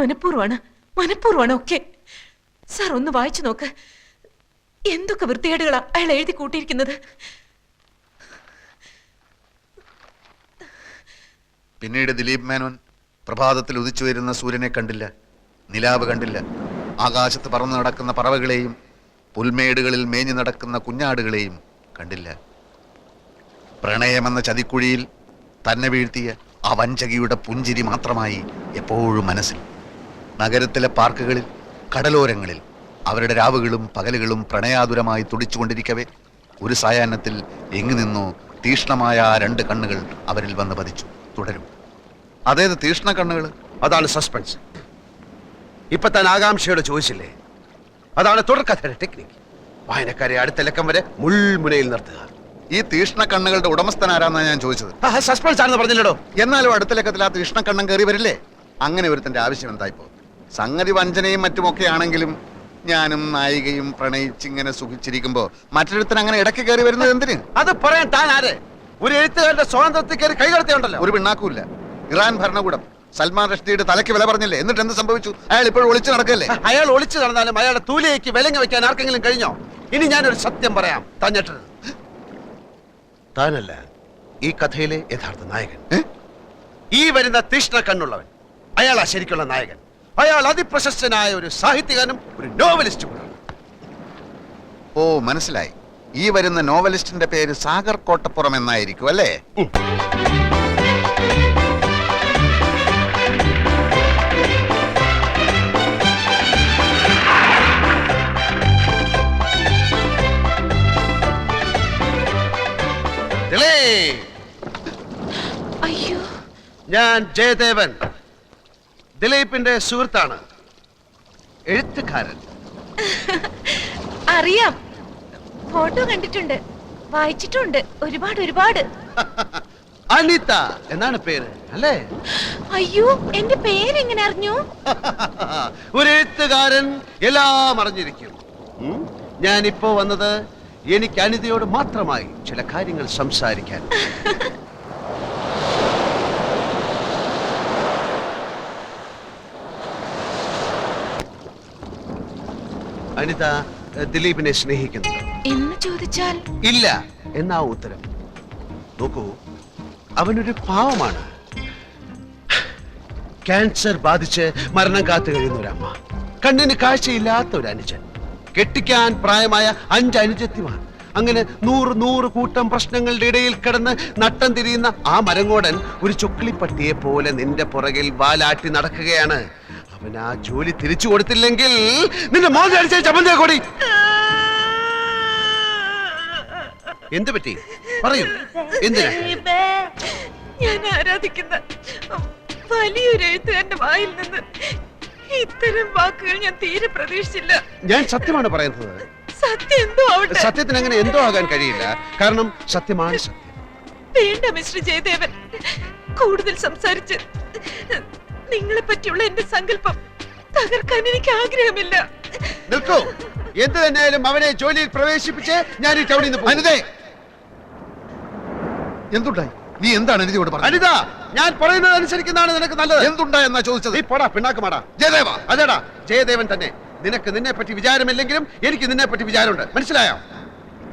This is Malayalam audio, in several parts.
മനഃപൂർവ്വമാണ് ഒക്കെ. സാർ ഒന്ന് വായിച്ചു നോക്ക്. എന്തൊക്കെ വൃത്തികേടുകളാ അയാൾ എഴുതി കൂട്ടിയിരിക്കുന്നത്. പിന്നീട് ദിലീപ് മേനോൻ പ്രഭാതത്തിൽ ഉദിച്ചു വരുന്ന സൂര്യനെ കണ്ടില്ല, നിലാവ് കണ്ടില്ല, ആകാശത്ത് പറന്നു നടക്കുന്ന പറവകളെയും പുൽമേടുകളിൽ മേഞ്ഞു നടക്കുന്ന കുഞ്ഞാടുകളെയും കണ്ടില്ല. പ്രണയമെന്ന ചതിക്കുഴിയിൽ തന്നെ വീഴ്ത്തിയ ആ വഞ്ചകിയുടെ പുഞ്ചിരി മാത്രമായി എപ്പോഴും മനസ്സിൽ. നഗരത്തിലെ പാർക്കുകളിൽ, കടലോരങ്ങളിൽ അവരുടെ രാവുകളും പകലുകളും പ്രണയാതുരമായി തുടിച്ചുകൊണ്ടിരിക്കവേ ഒരു സായാഹ്നത്തിൽ എങ്ങു നിന്നോ തീഷ്ണമായ ആ രണ്ട് കണ്ണുകൾ അവരിൽ വന്ന് പതിച്ചു. തുടരും. അതേത് തീഷ്ണ കണ്ണുകൾ? അതാണ് സസ്പെൻസ്. ഇപ്പൊ താൻ ആകാംക്ഷയോട് ചോദിച്ചില്ലേ, അതാണ് തുടർക്കഥയുടെ ടെക്നിക്ക്. വായനക്കാരെ അടുത്ത ലക്കം വരെ മുൾമുനയിൽ നിർത്തുക. ഈ തീഷ്ണ കണ്ണുകളുടെ ഉടമസ്ഥൻ ആരാന്നാണ് ഞാൻ ചോദിച്ചത്. സസ്പെൻസ് ആണെന്ന് പറഞ്ഞില്ലടോ. എന്നാലും അടുത്ത ലക്കത്തിൽ ആ തീഷ്ണ കണ്ണം കയറി വരില്ലേ? അങ്ങനെ ഒരുത്തന്റെ ആവശ്യം എന്തായിപ്പോ? സംഗതി വഞ്ചനയും മറ്റുമൊക്കെ ആണെങ്കിലും ഞാനും നായികയും പ്രണയിച്ചിങ്ങനെ സുഖിച്ചിരിക്കുമ്പോ മറ്റൊരുത്തൻ അങ്ങനെ ഇടയ്ക്ക് കയറി വരുന്നത് എന്തിന്? അത് പറയാൻ താൻ ആര്? ഒരു എഴുത്തുകാരുടെ സ്വാതന്ത്ര്യത്തിൽ കയറി കൈകടത്തിയുണ്ടല്ലോ. ഒരു പിണ്ണാക്കൂല്ല. ഇറാൻ ഭരണകൂടം സൽമാൻ റഷ്ദിയുടെ തലയ്ക്ക് വില പറഞ്ഞില്ലേ? എന്നിട്ട് എന്ത് സംഭവിച്ചു? അയാൾ ഇപ്പോഴും ഒളിച്ചു നടക്കല്ലേ? അയാൾ ഒളിച്ചു നടന്നാലും അയാളുടെ തൂലിയേക്ക് വിലങ്ങ വെക്കാൻ ആർക്കെങ്കിലും കഴിഞ്ഞോ? ഇനി ഞാനൊരു സത്യം പറയാം, തഞ്ഞിട്ടത് താനല്ല ഈ കഥയിലെ യഥാർത്ഥ നായകൻ. ഈ വരുന്ന തീഷ്ണ കണ്ണുള്ളവൻ അയാളാ ശരിക്കുള്ള നായകൻ. അയാൾ അതിപ്രശസ്തനായ ഒരു സാഹിത്യകാരനും ഒരു നോവലിസ്റ്റും കൂടാണ്. ഓ, മനസ്സിലായി. ഈ വരുന്ന നോവലിസ്റ്റിന്റെ പേര് സാഗർ കോട്ടപ്പുറം എന്നായിരിക്കും അല്ലേ? അയ്യോ, ഞാൻ ജയദേവൻ, ദിലീപിന്റെ സുഹൃത്താണ്, എഴുത്തുകാരൻ. അറിയാം, ഫോട്ടോ കണ്ടിട്ടുണ്ട്, വായിച്ചിട്ടുണ്ട് ഒരുപാട്. അനിത എന്നാണ് പേര് അല്ലേ? അയ്യോ, എന്റെ പേരെങ്ങനെ അറിഞ്ഞു? ഒരു എഴുത്തുകാരൻ എല്ലാം അറിഞ്ഞിരിക്കും. ഞാനിപ്പോ വന്നത് എനിക്ക് അനിതയോട് മാത്രമായി ചില കാര്യങ്ങൾ സംസാരിക്കാൻ. അനിത ദിലീപിനെ സ്നേഹിക്കുന്നു എന്ന് ചോദിച്ചാൽ ഇല്ല എന്നാ ഉത്തരം. നോക്കൂ, അവനൊരു പാവമാണ്. ക്യാൻസർ ബാധിച്ച് മരണം കാത്തു കഴിയുന്ന ഒരമ്മ, കണ്ണിന് കാഴ്ചയില്ലാത്ത ഒരു അനുജൻ, കെട്ടിക്കാൻ പ്രായമായ 5 അനുജത്തിമാർ. അങ്ങനെ 100 കൂട്ടം പ്രശ്നങ്ങളുടെ ഇടയിൽ കിടന്ന് നട്ടം തിരിയുന്ന ആ മരങ്ങോടൻ ഒരു ചുക്ലിപ്പട്ടിയെ പോലെ നിന്റെ പുറകിൽ വാലാട്ടി നടക്കുകയാണ്. അവൻ ആ ജോലി തിരിച്ചു കൊടുത്തില്ലെങ്കിൽ നിന്റെ മോൻ അടിച്ച ചമ്മന്തിയെ കൂടി. എന്ത് പറ്റി പറയൂ, എന്തിനാ? ഞാൻ ആരാധിക്കുന്ന വലിയൊരു എഴുത്തുകാരന്റെ വായിൽ നിന്ന് ഇത്തരം വാക്കുകൾ ഞാൻ തീരെ പ്രതീക്ഷിച്ചില്ല. ഞാൻ സത്യമാണ് പറയുന്നത്. സത്യം എന്തോ ആവട്ടെ. സത്യത്തിന് അങ്ങനെ എന്തോ ആകാൻ കഴിയില്ല, കാരണം സത്യമാണ് സത്യം. വേണ്ട മിസ്റ്റർ ജയദേവൻ, കൂടുതൽ സംസാരിച്ച് നിങ്ങളെ പറ്റിയുള്ള എന്റെ സങ്കല്പം തകർക്കാൻ എനിക്ക് ആഗ്രഹമില്ല. നിൽക്കൂ, എന്ത് തന്നെയായാലും അവനെ ജോലിയിൽ പ്രവേശിപ്പിച്ച് ഞാൻ ഈ ടൗണിൽ നിന്ന്. അനിതേ, എന്തുണ്ടായി? നീ എന്താണ് അനിതയോട് പറഞ്ഞത്? അനിത, ഞാൻ പറയുന്നത് അനുസരിക്കുന്നതാണ് നിനക്ക് നല്ലത്. എന്തുണ്ടായി എന്നാ ചോദിച്ചത്? നീ പോടാ പിണ്ണാക്കുമാടാ. ജയദേവ. അതേടാ, ജയദേവൻ തന്നെ. നിനക്ക് നിന്നെ പറ്റി വിചാരമില്ലെങ്കിലും എനിക്ക് നിന്നെ പറ്റി വിചാരമുണ്ട്, മനസ്സിലായോ?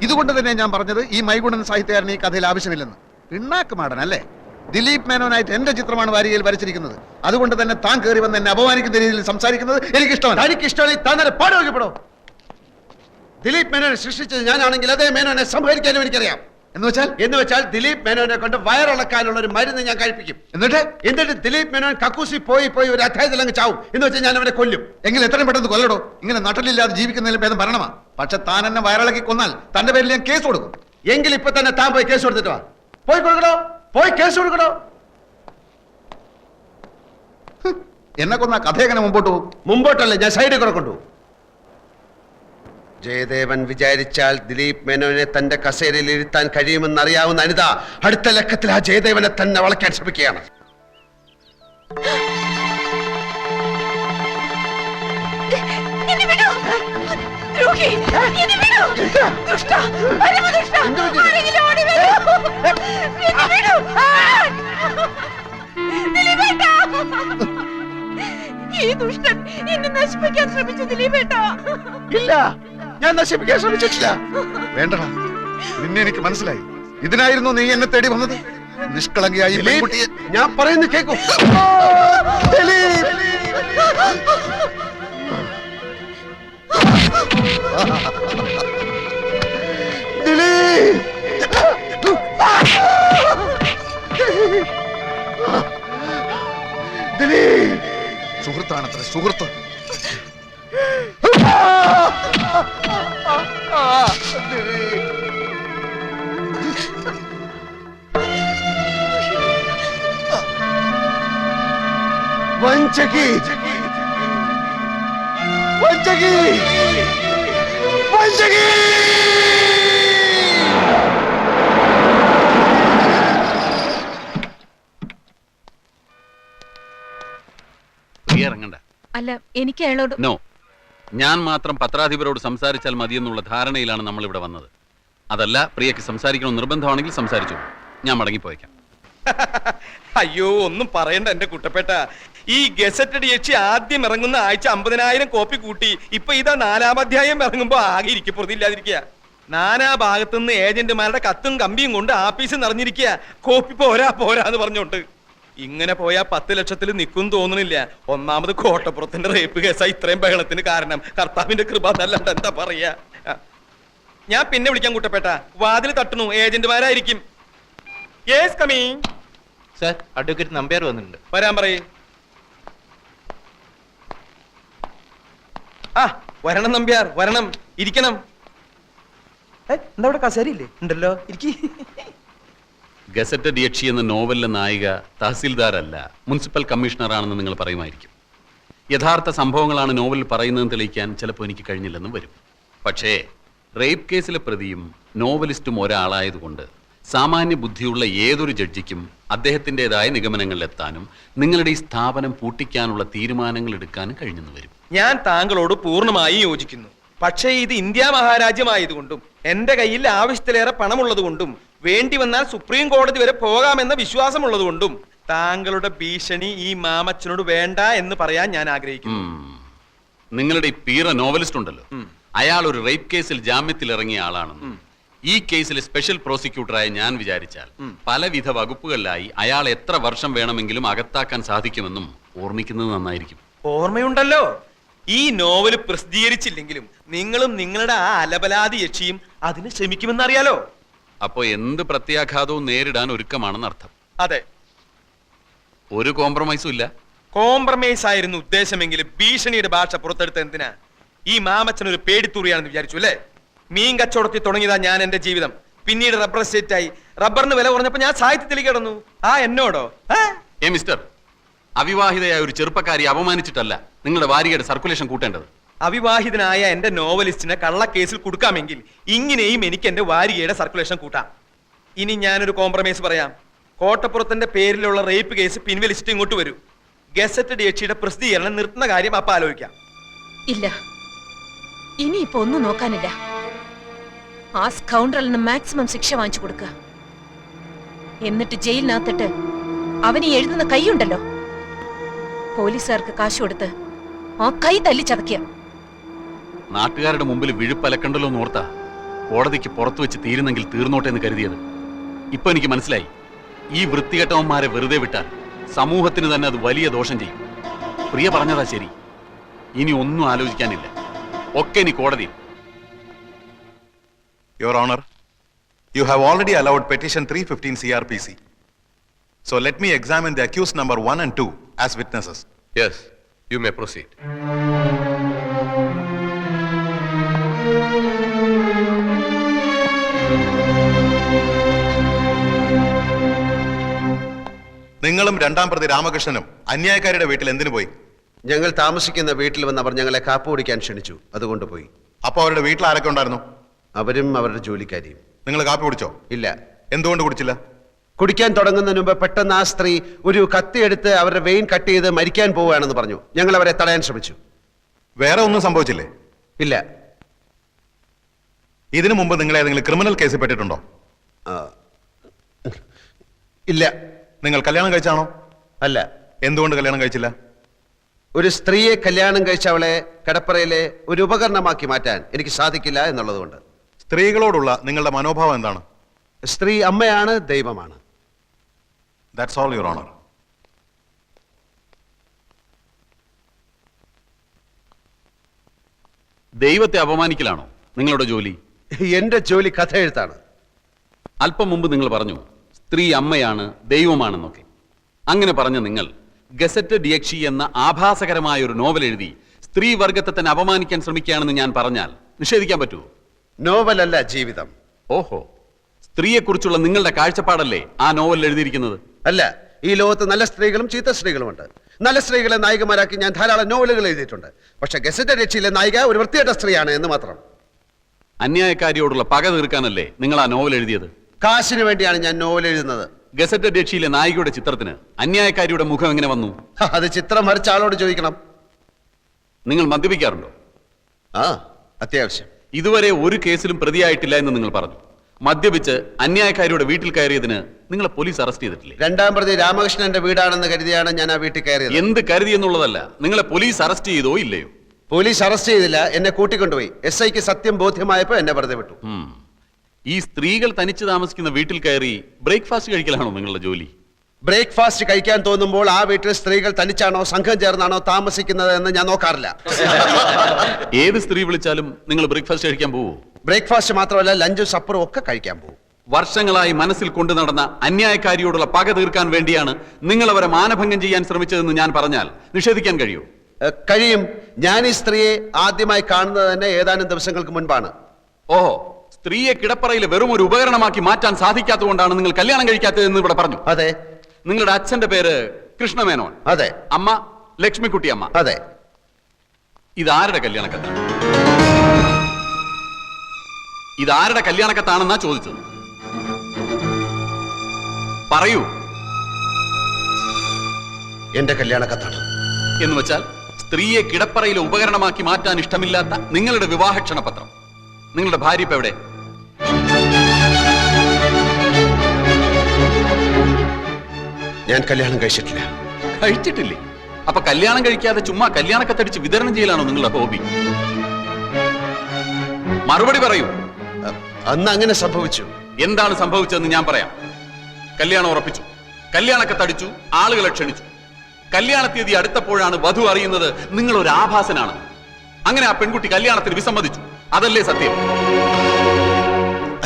ഇതുകൊണ്ട് തന്നെ ഞാൻ പറഞ്ഞത് ഈ മൈഗുണൻ സാഹിത്യകാരൻ ഈ കഥയിൽ ആവശ്യമില്ലെന്ന്. പിണ്ണാക്കുമാടൻ അല്ലേ? ദിലീപ് മേനോനായിട്ട് എന്റെ ചിത്രമാണ് വാരികയിൽ വരച്ചിരിക്കുന്നത്. അതുകൊണ്ട് തന്നെ താൻ കയറി വന്ന് എന്നെ അപമാനിക്കുന്ന രീതിയിൽ സംസാരിക്കുന്നത് എനിക്ക് ഇഷ്ടമല്ല. തനിക്ക് ഇഷ്ടമാണെങ്കിൽ താൻ തന്നെ പാടുവെക്കപ്പെടോ. ദിലീപ് മേനോനെ സൃഷ്ടിച്ചത് ഞാനാണെങ്കിൽ അതേ മേനോനെ സംഹരിക്കാനും എനിക്കറിയാം. എന്ന് വെച്ചാൽ ദിലീപ് മേനോനെ കൊണ്ട് വയറിളക്കാനുള്ള ഒരു മരുന്ന് ഞാൻ കഴിപ്പിക്കും. എന്നിട്ട് ദിലീപ് മേനോൻ കക്കൂസി പോയി ഒരു അധ്യായത്തിൽ അങ്ങ് ചാവും. എന്ന് വെച്ചാൽ ഞാൻ അവനെ കൊല്ലും. എങ്കിൽ എത്രയും പെട്ടെന്ന് കൊല്ലടോ. ഇങ്ങനെ നട്ടലില്ലാതെ ജീവിക്കുന്നതിലും ഭേദം ഭരണമാ. പക്ഷെ താൻ എന്നെ വയറിളക്കി കൊന്നാൽ തന്റെ പേരിൽ ഞാൻ കേസ് കൊടുക്കും. എങ്കിൽ ഇപ്പൊ തന്നെ താൻ പോയി കേസ് കൊടുത്തിട്ട് വാ. പോയി കൊടുക്കണോ, പോയി കേസ് കൊടുക്കണോ. എന്നെ കൊന്ന കഥ എങ്ങനെ മുമ്പോട്ട് പോകും? മുമ്പോട്ടല്ലേ, ഞാൻ സൈഡിൽ കൂടെ കൊണ്ടുപോകും. ജയദേവൻ വിചാരിച്ചാൽ ദിലീപ് മേനോനെ തന്റെ കസേരയിൽ ഇരുത്താൻ കഴിയുമെന്ന് അറിയാവുന്ന അനിത അടുത്ത ലക്കത്തിൽ ആ ജയദേവനെ തന്നെ വളയ്ക്കാൻ ശ്രമിക്കുകയാണ്. ഈ ദുഷ്ടൻ എന്നെ നശിപ്പിക്കാൻ ശ്രമിച്ചു ദിലീപേട്ടാ. ഇല്ല, ഞാൻ നശിപ്പിക്കാൻ ശ്രമിച്ചിട്ടില്ല. വേണ്ടടാ, നിന്നെ എനിക്ക് മനസ്സിലായി. ഇതിനായിരുന്നു നീ എന്നെ തേടി വന്നത്. നിഷ്കളങ്കയായി ഈ പെൺകുട്ടിയെ ഞാൻ പറയുന്നത് കേൾക്കൂ. സുഹൃത്താണത്ര, സുഹൃത്ത്. വഞ്ചകി, വഞ്ചകി, വഞ്ചകി. ഇറങ്ങണ്ട. അല്ല, എനിക്ക് അയാളോട് നോ, ഞാൻ മാത്രം പത്രാധിപരോട് സംസാരിച്ചാൽ മതിയെന്നുള്ള ധാരണയിലാണ് നമ്മൾ ഇവിടെ വന്നത്. അതല്ല, പ്രിയക്ക് സംസാരിക്കണം നിർബന്ധമാണെങ്കിൽ സംസാരിച്ചു. ഞാൻ മടങ്ങിപ്പോയേക്കാം. അയ്യോ, ഒന്നും പറയണ്ട എന്റെ കുട്ടപ്പേട്ട. ഈ ഗസറ്റഡ് യക്ഷി ആദ്യം ഇറങ്ങുന്ന ആഴ്ച 50,000 കോപ്പി കൂട്ടി. ഇപ്പൊ ഇതാ 4-ാം അധ്യായം ഇറങ്ങുമ്പോ ആകെ ഇരിക്കപ്പുറത്തില്ലാതിരിക്കുക. നാനാ ഭാഗത്തുനിന്ന് ഏജന്റുമാരുടെ കത്തും കമ്പിയും കൊണ്ട് ആഫീസ് നിറഞ്ഞിരിക്കുക. കോപ്പി പോരാന്ന് പറഞ്ഞോണ്ട്. ഇങ്ങനെ പോയാ 10 ലക്ഷത്തിൽ നിൽക്കും തോന്നുന്നില്ല. ഒന്നാമത് കോട്ടപ്പുറത്തിന്റെ റേപ്പ് കേസാ ഇത്രയും ബഹളത്തിന് കാരണം. കർത്താവിന്റെ കൃപ എന്നല്ലാണ്ട് എന്താ പറയാ. ഞാൻ പിന്നെ വിളിക്കാൻ കുട്ടപ്പേട്ട. വാതിൽ തട്ടുന്നു, ഏജന്റുമാരായിരിക്കും. Yes, coming. Sir, advocate Nambiar വന്നിട്ടുണ്ട്. വരാൻ പറയേ. ആ, വരണം നമ്പ്യാർ, വരണം. ഇരിക്കണം. എന്താ ഇവിടെ കസേരയില്ലേ? ഉണ്ടല്ലോ, ഇരിക്കി. ഗസറ്റഡ് യക്ഷി എന്ന നോവലിലെ നായിക തഹസിൽദാരല്ല, മുനിസിപ്പൽ കമ്മീഷണറാണെന്ന് നിങ്ങൾ പറയുമായിരിക്കും. യഥാർത്ഥ സംഭവങ്ങളാണ് നോവലിൽ പറയുന്നതെന്ന് തെളിയിക്കാൻ ചിലപ്പോൾ എനിക്ക് കഴിഞ്ഞില്ലെന്നും വരും. പക്ഷേ റേപ്പ് കേസിലെ പ്രതിയും നോവലിസ്റ്റും ഒരാളായതുകൊണ്ട് സാമാന്യ ബുദ്ധിയുള്ള ഏതൊരു ജഡ്ജിക്കും അദ്ദേഹത്തിൻ്റെതായ നിഗമനങ്ങളിലെത്താനും നിങ്ങളുടെ ഈ സ്ഥാപനം പൂട്ടിക്കാനുള്ള തീരുമാനങ്ങൾ എടുക്കാനും കഴിഞ്ഞെന്ന് വരും. ഞാൻ താങ്കളോട് പൂർണ്ണമായി യോജിക്കുന്നു. പക്ഷേ ഇത് ഇന്ത്യ മഹാരാജ്യമായതുകൊണ്ടും എന്റെ കയ്യിൽ ആവശ്യത്തിലേറെ പണമുള്ളതുകൊണ്ടും വേണ്ടി വന്നാൽ സുപ്രീം കോടതി വരെ പോകാമെന്ന വിശ്വാസമുള്ളതുകൊണ്ടും താങ്കളുടെ ഭീഷണി ഈ മാമച്ചനോട് വേണ്ട എന്ന് പറയാൻ ഞാൻ ആഗ്രഹിക്കുന്നു. നിങ്ങളുടെ ഈ പീറ നോവലിസ്റ്റ് ഉണ്ടല്ലോ, അയാൾ ഒരു റേപ്പ് കേസിൽ ജാമ്യത്തിൽ ഇറങ്ങിയ ആളാണെന്നും ഈ കേസിലെ സ്പെഷ്യൽ പ്രോസിക്യൂട്ടറായി ഞാൻ വിചാരിച്ചാൽ പലവിധ വകുപ്പുകളിലായി അയാൾ എത്ര വർഷം വേണമെങ്കിലും അകത്താക്കാൻ സാധിക്കുമെന്നും ഓർമ്മിക്കുന്നത് നന്നായിരിക്കും. ഓർമ്മയുണ്ടല്ലോ. ഈ നോവല് പ്രസിദ്ധീകരിച്ചില്ലെങ്കിലും നിങ്ങളും നിങ്ങളുടെ ആ അലബലാതി യക്ഷിയും അതിന് ശ്രമിക്കുമെന്നറിയാലോ. അപ്പോ എന്ത് പ്രത്യാഘാതവും നേരിടാൻ ഒരുക്കമാണെന്ന് അർത്ഥം. അതെ, ഒരു കോംപ്രമൈസും ഇല്ല. കോംപ്രമൈസ് ആയിരുന്നു ഉദ്ദേശമെങ്കിലും ഭീഷണിയുടെ ഭാഷ പുറത്തെടുത്ത എന്തിനാ? ഈ മാമച്ചൻ ഒരു പേടിത്തൂറിയാണെന്ന് വിചാരിച്ചു അല്ലേ? മീൻ കച്ചവടത്തിൽ തുടങ്ങിയതാ ഞാൻ എന്റെ ജീവിതം. പിന്നീട് റബ്ബർ എസ്റ്റേറ്റ് ആയി. റബ്ബറിന് വില കുറഞ്ഞപ്പോ ഞാൻ സാഹിത്യത്തിലേക്ക് കിടന്നു. ആ എന്നോടോ? മിസ്റ്റർ, അവിവാഹിതയായ ഒരു ചെറുപ്പക്കാരി അപമാനിച്ചിട്ടല്ല നിങ്ങളുടെ വാരികയുടെ സർക്കുലേഷൻ കൂട്ടേണ്ടത്. അവിവാഹിതനായ എന്റെ നോവലിസ്റ്റിനെ കള്ളക്കേസിൽ കൊടുക്കാമെങ്കിൽ ഇങ്ങനെയും എനിക്ക് എന്റെ വാരികയുടെ സർക്കുലേഷൻ കൂട്ടാം. ഇനി ഞാനൊരു കോംപ്രമൈസ് പറയാം. കോട്ടപ്പുറത്തിന്റെ പേരിലുള്ള റേപ്പ് കേസ് പിൻവലിച്ചിട്ട് ഇങ്ങോട്ട് വരൂ. ഗസറ്റഡ് യക്ഷിയുടെ പ്രസിദ്ധീകരണം നിർത്തുന്ന കാര്യം അപ്പൊ ആലോചിക്കാം. ഇല്ല, ഇനിയിപ്പോ ഒന്നും നോക്കാനില്ല. ആ സ്കൗണ്ടറലിന് മാക്സിമം ശിക്ഷ വാങ്ങിച്ചു കൊടുക്കുക. എന്നിട്ട് ജയിലിനകത്തിട്ട് അവന് എഴുതുന്ന കൈയുണ്ടല്ലോ, പോലീസുകാർക്ക് കാശ് കൊടുത്ത് ആ കൈ തല്ലി ചതക്കുക. നാട്ടുകാരുടെ മുമ്പിൽ വിഴുപ്പലക്കണ്ടല്ലോ എന്ന് ഓർത്താ കോടതിക്ക് പുറത്തു വെച്ച് തീരുന്നെങ്കിൽ തീർന്നോട്ടെ എന്ന് കരുതിയത്. ഇപ്പൊ എനിക്ക് മനസ്സിലായി, ഈ വൃത്തികെട്ടവന്മാരെ വെറുതെ വിട്ടാൽ സമൂഹത്തിന് തന്നെ അത് വലിയ ദോഷം ചെയ്യും. പ്രിയ പറഞ്ഞതാ ശരി. ഇനി ഒന്നും ആലോചിക്കാനില്ല, ഒക്കെ ഇനി കോടതിയിൽ. Your Honor, you have already allowed petition 315 CRPC. So let me examine the accused number 1 and 2 as witnesses. Yes, you may proceed. നിങ്ങളും രണ്ടാം പ്രതി രാമകൃഷ്ണനും അന്യായക്കാരുടെ വീട്ടിൽ എന്തിനു പോയി? ഞങ്ങൾ താമസിക്കുന്ന വീട്ടിൽ വന്ന് അവർ ഞങ്ങളെ കാപ്പ് കുടിക്കാൻ ക്ഷണിച്ചു, അതുകൊണ്ട് പോയി. അപ്പൊ അവരുടെ വീട്ടിൽ ആരൊക്കെ ഉണ്ടായിരുന്നു? അവരും അവരുടെ ജോലിക്കാരിയും. നിങ്ങൾ കാപ്പി കുടിച്ചോ? ഇല്ല. എന്തുകൊണ്ട് കുടിച്ചില്ല? കുടിക്കാൻ തുടങ്ങുന്നതിന് മുമ്പ് പെട്ടെന്ന് ആ സ്ത്രീ ഒരു കത്തിയെടുത്ത് അവരുടെ വെയിൻ കട്ട് ചെയ്ത് മരിക്കാൻ പോവുകയാണെന്ന് പറഞ്ഞു. ഞങ്ങൾ അവരെ തടയാൻ ശ്രമിച്ചു. വേറെ ഒന്നും സംഭവിച്ചില്ലേ? ഇല്ല. ഇതിനു മുമ്പ് നിങ്ങൾ ഏതെങ്കിലും ക്രിമിനൽ കേസിൽ പെട്ടിട്ടുണ്ടോ? ഇല്ല. നിങ്ങൾ കല്യാണം കഴിച്ചാണോ? അല്ല. എന്തുകൊണ്ട് കല്യാണം കഴിച്ചില്ല? ഒരു സ്ത്രീയെ കല്യാണം കഴിച്ച അവളെ കടപ്പറയിലെ ഒരു ഉപകരണമാക്കി മാറ്റാൻ എനിക്ക് സാധിക്കില്ല എന്നുള്ളതുകൊണ്ട്. സ്ത്രീകളോടുള്ള നിങ്ങളുടെ മനോഭാവം എന്താണ്? സ്ത്രീ അമ്മയാണ്, ദൈവമാണ്. That's all, your owner. ദൈവത്തെ അപമാനിക്കലാണോ നിങ്ങളുടെ ജോലി? എന്റെ ജോലി കഥ എഴുത്താണ്. അല്പം മുമ്പ് നിങ്ങൾ പറഞ്ഞു സ്ത്രീ അമ്മയാണ്, ദൈവമാണെന്നൊക്കെ. അങ്ങനെ പറഞ്ഞ നിങ്ങൾ ഗസറ്റ് ഡിയക്ഷി എന്ന ആഭാസകരമായ ഒരു നോവൽ എഴുതി സ്ത്രീ വർഗത്തെ തന്നെ അപമാനിക്കാൻ ശ്രമിക്കുകയാണെന്ന് ഞാൻ പറഞ്ഞാൽ നിഷേധിക്കാൻ പറ്റുമോ? നോവലല്ല, ജീവിതം. ഓഹോ, സ്ത്രീയെക്കുറിച്ചുള്ള നിങ്ങളുടെ കാഴ്ചപ്പാടല്ലേ ആ നോവലിൽ എഴുതിയിരിക്കുന്നത്? അല്ല, ഈ ലോകത്ത് നല്ല സ്ത്രീകളും ചീത്ത സ്ത്രീകളുമുണ്ട്. നല്ല സ്ത്രീകളെ നായികമാരാക്കി ഞാൻ ധാരാളം നോവലുകൾ എഴുതിയിട്ടുണ്ട്. പക്ഷെ ഗസറ്റ് രക്ഷയിലെ നായിക ഒരു വൃത്തികെട്ട സ്ത്രീയാണ് എന്ന് മാത്രം. അന്യായക്കാരിയോടുള്ള പക തീർക്കാനല്ലേ നിങ്ങൾ ആ നോവൽ എഴുതിയത്? കാശിന് വേണ്ടിയാണ് ഞാൻ നോവൽ എഴുതുന്നത്. ഗസറ്റ് രക്ഷയിലെ നായികയുടെ ചിത്രത്തിന് അന്യായക്കാരിയുടെ മുഖം എങ്ങനെ വന്നു? അത് ചിത്രം വരച്ച ആളോട് ചോദിക്കണം. നിങ്ങൾ മദ്യപിക്കാറുണ്ടോ? ആ, അത്യാവശ്യം. ഇതുവരെ ഒരു കേസിലും പ്രതിയായിട്ടില്ല എന്ന് നിങ്ങൾ പറഞ്ഞു. മദ്യപിച്ച് അന്യായക്കാരിയുടെ വീട്ടിൽ കയറിയതിന് നിങ്ങളെ പോലീസ് അറസ്റ്റ് ചെയ്തിട്ടില്ലേ? രണ്ടാം പ്രതി രാമകൃഷ്ണന്റെ വീടാണെന്ന് കരുതിയാണ് ഞാൻ ആ വീട്ടിൽ കയറിയത്. എന്ത് കരുതി എന്നുള്ളതല്ല, നിങ്ങളെ പോലീസ് അറസ്റ്റ് ചെയ്തോ ഇല്ലയോ? പോലീസ് അറസ്റ്റ് ചെയ്തില്ല, എന്നെ കൂട്ടിക്കൊണ്ടുപോയി. SI ക്ക് സത്യം ബോധ്യമായപ്പോ എന്നെ വെറുതെ വിട്ടു. ഈ സ്ത്രീകൾ തനിച്ച് താമസിക്കുന്ന വീട്ടിൽ കയറി ബ്രേക്ക്ഫാസ്റ്റ് കഴിക്കലാണോ നിങ്ങളുടെ ജോലി? ബ്രേക്ക്ഫാസ്റ്റ് കഴിക്കാൻ തോന്നുമ്പോൾ ആ വീട്ടിൽ സ്ത്രീകൾ തനിച്ചാണോ സംഘം ചേർന്നാണോ താമസിക്കുന്നത് എന്ന് ഞാൻ നോക്കാറില്ല. ഏത് സ്ത്രീ വിളിച്ചാലും നിങ്ങൾ ബ്രേക്ക്ഫാസ്റ്റ് കഴിക്കാൻ പോവോ? ബ്രേക്ക്ഫാസ്റ്റ് മാത്രമല്ല, ലഞ്ചും സപ്പറും ഒക്കെ കഴിക്കാൻ പോകും. വർഷങ്ങളായി മനസ്സിൽ കൊണ്ടു നടന്ന അന്യായക്കാരിയോടുള്ള പക തീർക്കാൻ വേണ്ടിയാണ് നിങ്ങൾ അവരെ മാനഭംഗം ചെയ്യാൻ ശ്രമിച്ചതെന്ന് ഞാൻ പറഞ്ഞാൽ നിഷേധിക്കാൻ കഴിയൂ? കഴിയും. ഞാൻ ഈ സ്ത്രീയെ ആദ്യമായി കാണുന്നത് തന്നെ ഏതാനും ദിവസങ്ങൾക്ക് മുൻപാണ്. ഓഹോ, സ്ത്രീയെ കിടപ്പറയിൽ വെറും ഒരു ഉപകരണമാക്കി മാറ്റാൻ സാധിക്കാത്തതുകൊണ്ടാണ് നിങ്ങൾ കല്യാണം കഴിക്കാത്തതെന്ന് ഇവിടെ പറഞ്ഞു. അതെ. നിങ്ങളുടെ അച്ഛന്റെ പേര് കൃഷ്ണമേനോൻ. അതെ. അമ്മ ലക്ഷ്മിക്കുട്ടി അമ്മ. അതെ. ഇതാരുടെ കല്യാണക്കത്താണ്? ഇതാരുടെ കല്യാണക്കത്താണെന്നാ ചോദിച്ചത്. പറയൂ. എന്റെ കല്യാണക്കത്താണ്. എന്ന് വെച്ചാൽ സ്ത്രീയെ കിടപ്പറയിലെ ഉപകരണമാക്കി മാറ്റാൻ ഇഷ്ടമില്ലാത്ത നിങ്ങളുടെ വിവാഹ ക്ഷണപത്രം. നിങ്ങളുടെ ഭാര്യ ഇപ്പൊ എവിടെ? ഞാൻ കല്യാണം കഴിച്ചിട്ടില്ല. കഴിച്ചിട്ടില്ലേ? അപ്പൊ കല്യാണം കഴിക്കാതെ ചുമ്മാ കല്യാണക്കത്തടിച്ച് വിതരണം ചെയ്യലാണോ നിങ്ങളുടെ ഹോബി? മറുപടി പറയൂ. അന്ന് അങ്ങനെ സംഭവിച്ചു. എന്താണ് സംഭവിച്ചതെന്ന് ഞാൻ പറയാം. കല്യാണം ഉറപ്പിച്ചു, കല്യാണക്കത്തടിച്ചു, ആളുകളെ ക്ഷണിച്ചു. കല്യാണ തീയതി അടുത്തപ്പോഴാണ് വധു അറിയുന്നത് നിങ്ങൾ ഒരു ആഭാസനാണ്. അങ്ങനെ ആ പെൺകുട്ടി കല്യാണത്തിന് വിസമ്മതിച്ചു. അതല്ലേ സത്യം?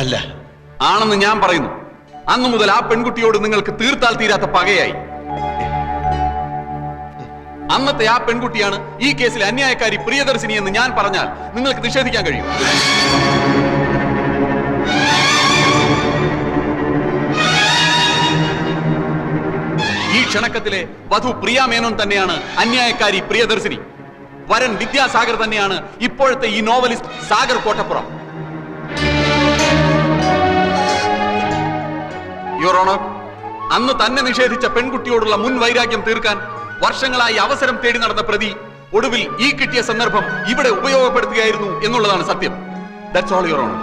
അല്ല. ആണെന്ന് ഞാൻ പറയുന്നു. അന്നു മുതൽ ആ പെൺകുട്ടിയോട് നിങ്ങൾക്ക് തീർത്താൽ തീരാത്ത പകയായി. അന്നത്തെ ആ പെൺകുട്ടിയാണ് ഈ കേസിൽ അന്യായക്കാരി പ്രിയദർശിനി എന്ന് ഞാൻ പറഞ്ഞാൽ നിങ്ങൾക്ക് നിഷേധിക്കാൻ കഴിയും? ഈ ക്ഷണക്കത്തിലെ വധു പ്രിയ മേനോൻ തന്നെയാണ് അന്യായക്കാരി പ്രിയദർശിനി. വരൻ വിദ്യാസാഗർ തന്നെയാണ് ഇപ്പോഴത്തെ ഈ novelist Sagar Kottappuram. Your honour, അന്ന് തന്നെ നിഷേധിച്ച പെൺകുട്ടിയോടുള്ള മുൻ വൈരാഗ്യം തീർക്കാൻ വർഷങ്ങളായി അവസരം തേടി നടന്ന പ്രതി ഒടുവിൽ ഈ കിട്ടിയ സന്ദർഭം ഇവിടെ ഉപയോഗപ്പെടുത്തുകയായിരുന്നു എന്നുള്ളതാണ് സത്യം. That's all, your honour.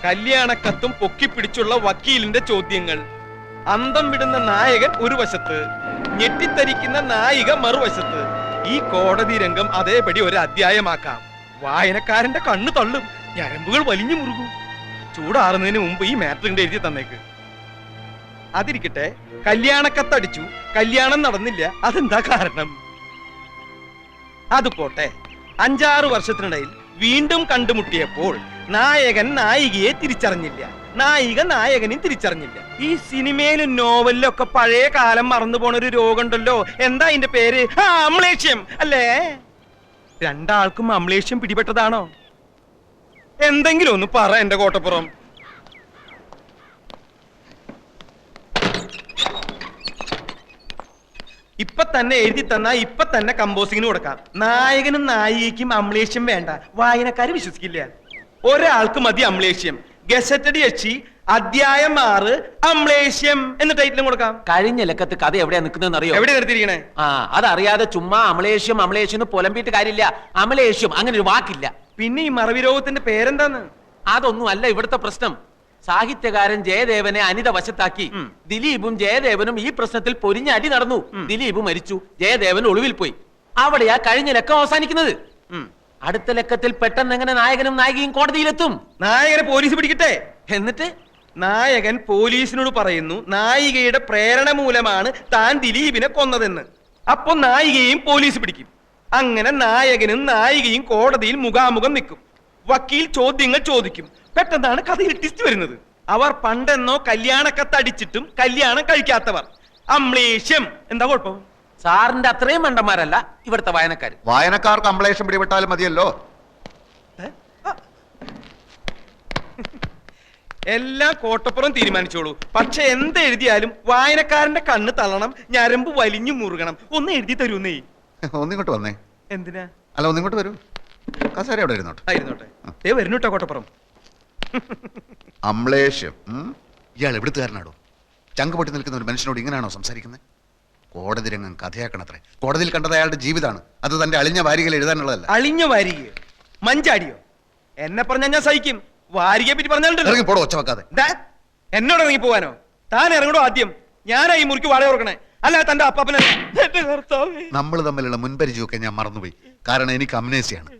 കല്യാണക്കത്തും പൊക്കിപ്പിടിച്ചുള്ള വക്കീലിന്റെ ചോദ്യങ്ങൾ. അന്തം വിടുന്ന നായകൻ ഒരു വശത്ത്, ഞെട്ടിത്തരിക്കുന്ന നായിക മറുവശത്ത്. ഈ കോടതി രംഗം അതേപടി ഒരു അധ്യായമാക്കാം. വായനക്കാരന്റെ കണ്ണു തള്ളും, ഞരമ്പുകൾ വലിഞ്ഞു മുറുകും. ചൂടാറുന്നതിന് മുമ്പ് ഈ മാറ്ററിന്റെ എഴുതി തന്നേക്ക്. അതിരിക്കട്ടെ, കല്യാണക്കത്തടിച്ചു, കല്യാണം നടന്നില്ല. അതെന്താ കാരണം? അത് പോട്ടെ. 5-6 വർഷത്തിനിടയിൽ വീണ്ടും കണ്ടുമുട്ടിയപ്പോൾ നായകൻ നായികയെ തിരിച്ചറിഞ്ഞില്ല, നായിക നായകനെയും തിരിച്ചറിഞ്ഞില്ല. ഈ സിനിമയിലും നോവലിലും ഒക്കെ പഴയ കാലം മറന്നു പോണ ഒരു രോഗമുണ്ടല്ലോ. എന്താ അതിന്റെ പേര്? അമ്ലേഷ്യം അല്ലേ? രണ്ടാൾക്കും അമ്ലേഷ്യം പിടിപെട്ടതാണോ? എന്തെങ്കിലും ഒന്ന് പറ എന്റെ കോട്ടപ്പുറം. ഇപ്പൊ തന്നെ എഴുതി തന്നാ ഇപ്പൊ തന്നെ കമ്പോസിങ്ങിന് കൊടുക്കാം. നായകനും നായികയ്ക്കും അമ്ലേഷ്യം വേണ്ട, വായനക്കാര് വിശ്വസിക്കില്ല. ഒരാൾക്ക് മതി അമ്ലേഷ്യം. ഗസറ്റഡ് എച്ചി അധ്യായം 6 അമ്ലേഷ്യം എന്ന ടൈറ്റിലും കൊടുക്കാം. കഴിഞ്ഞ ലക്കത്ത് കഥ എവിടെയാ നിൽക്കുന്നതെന്ന് അറിയോ? എവിടെ നിർത്തിയിരിക്കണേ? ആ അതറിയാതെ ചുമ്മാ അമലേഷ്യം അമലേഷ്യം പുലമ്പിയിട്ട് കാര്യമില്ല. അമലേഷ്യം അങ്ങനെ ഒരു വാക്കില്ല. പിന്നെ ഈ മറവി രോഗത്തിന്റെ പേരെന്താന്ന്? അതൊന്നും അല്ല ഇവിടുത്തെ പ്രശ്നം. സാഹിത്യകാരൻ ജയദേവനെ അനിത വശത്താക്കി ദിലീപും ജയദേവനും ഈ പ്രശ്നത്തിൽ പൊരിഞ്ഞ അടി നടന്നു. ദിലീപ് മരിച്ചു, ജയദേവൻ ഒളിവിൽ പോയി. അവിടെയാ കഴിഞ്ഞ ലക്കം അവസാനിക്കുന്നത്. അടുത്ത ലക്കത്തിൽ പെട്ടെന്ന് എങ്ങനെ നായകനും നായികയും കോടതിയിലെത്തും? നായകനെ പോലീസ് പിടിക്കട്ടെ. എന്നിട്ട് നായകൻ പോലീസിനോട് പറയുന്നു നായികയുടെ പ്രേരണ മൂലമാണ് താൻ ദിലീപിനെ കൊന്നതെന്ന്. അപ്പൊ നായികയും പോലീസ് പിടിക്കും. അങ്ങനെ നായകനും നായികയും കോടതിയിൽ മുഖാമുഖം നിൽക്കും. വക്കീൽ ചോദ്യങ്ങൾ ചോദിക്കും. പെട്ടെന്നാണ് കഥയിൽ ട്വിസ്റ്റ് വരുന്നത്. അവർ പണ്ടെന്നോ കല്യാണക്കത്തടിച്ചിട്ടും കല്യാണം കഴിക്കാത്തവർ. അമ്ലേഷ്യം. എന്താ കുഴപ്പം? സാറിന്റെ അത്രയും മണ്ടന്മാരല്ല ഇവിടുത്തെ വായനക്കാര്. വായനക്കാർക്ക് അമ്ലേഷം പിടിപെട്ടാലും മതിയല്ലോ. എല്ലാം കോട്ടപ്പുറം തീരുമാനിച്ചോളൂ. പക്ഷെ എന്ത് എഴുതിയാലും വായനക്കാരന്റെ കണ്ണ് തള്ളണം, ഞരമ്പ് വലിഞ്ഞു മുറുകണം. ഒന്ന് എഴുതി തരൂന്നേ. ഒന്നിങ്ങോട്ട് വന്നേ. എന്തിനാ? അല്ല ഒന്നിങ്ങോട്ട് വരൂ. കസേര അവിടെ ഇരുന്നോട്ടെ. ആയിരുന്നോട്ടെ. വരുന്നുട്ടോ കോട്ടപ്പുറം. അമ്ലേഷ്യം. ഇയാൾ എവിടുത്തുകാരനാടോ? ചങ്ക് പൊട്ടി നിൽക്കുന്ന ഒരു മനുഷ്യനോട് ഇങ്ങനെയാണോ സംസാരിക്കുന്നത്? കോടതി രംഗം കഥയാക്കണത്രേ. കോടതിയിൽ കണ്ടത് അയാളുടെ ജീവിതമാണ്. അത് തന്റെ അളിഞ്ഞ വാരികയിൽ എഴുതാനുള്ളതല്ല. അളിഞ്ഞ വാരിക? മഞ്ചാടിയോ? എന്നെ പറഞ്ഞാൽ ഞാൻ സഹിക്കും. വാരികയെ പറ്റി പറഞ്ഞാലുണ്ടല്ലോ. ഇറങ്ങി പോടോ, ഒച്ച വെക്കാതെ. എന്നോട് ഇറങ്ങി പോവാനോ? താൻ ഇറങ്ങണോ ആദ്യം? ഞാനാ ഈ മുറിക്ക് വാടക കൊടുക്കണേ, അല്ല തന്റെ അപ്പാപ്പനെ. നമ്മൾ തമ്മിലുള്ള മുൻപരിചയമൊക്കെ ഞാൻ മറന്നുപോയി. കാരണം എനിക്ക് അമ്നേസിയാണ്.